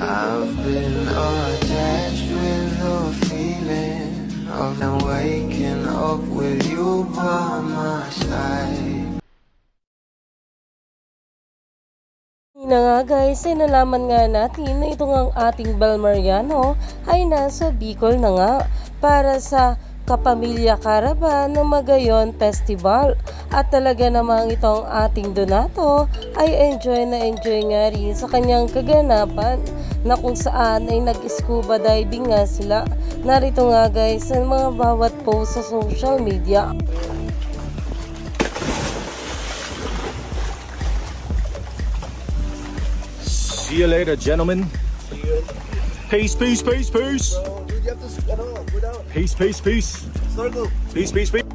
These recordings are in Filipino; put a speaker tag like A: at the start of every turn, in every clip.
A: I've been attached with the feeling of now waking up with you by my side.
B: Na nga guys, ay nalaman nga natin na itong ang ating Bel Mariano ay nasa Bicol na nga para sa Kapamilya Caravan ng Magayon Festival. At talaga namang itong ating Donato ay enjoy nga rin sa kanyang kaganapan na kung saan ay nag-scuba diving nga sila. Narito nga guys ang mga bawat post sa social media.
C: See you later, gentlemen. Peace, peace, peace, peace.
D: Dude, you have to, go down.
C: Peace, peace, peace.
D: Circle.
C: Peace, peace, peace.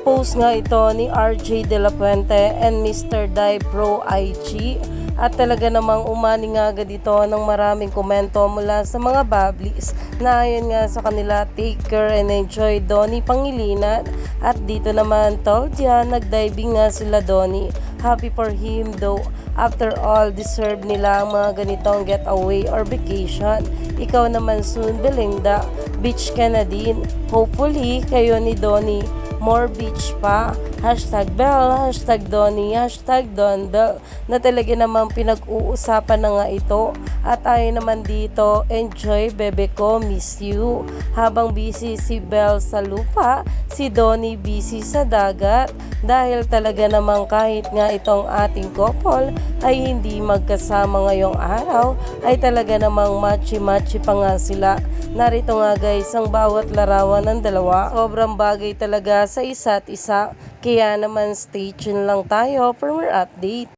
B: Post nga ito ni RJ De La Puente and Mr. Dai Pro IG. At talaga namang umani nga agad ito ng maraming komento mula sa mga bablis na ayon nga sa kanila, take care and enjoy Donnie Pangilinan. At dito naman told yan, nagdiving nga sila Donnie. Happy for him though. After all, deserve nila ang mga ganitong getaway or vacation. Ikaw naman soon, Belinda, beach ka na din. Hopefully, kayo ni Donnie more beach pa. Hashtag Bell, hashtag Donnie, hashtag Don Bell, na talaga namang pinag-uusapan na nga ito. At ayon naman dito, enjoy bebe ko, miss you. Habang busy si Bell sa lupa, si Donnie busy sa dagat. Dahil talaga namang kahit nga itong ating couple ay hindi magkasama ngayong araw, ay talaga namang matchy-matchy pa nga sila. Narito nga guys ang bawat larawan ng dalawa. Sobrang bagay talaga sa isa't isa. Kaya naman stay tuned lang tayo for more update.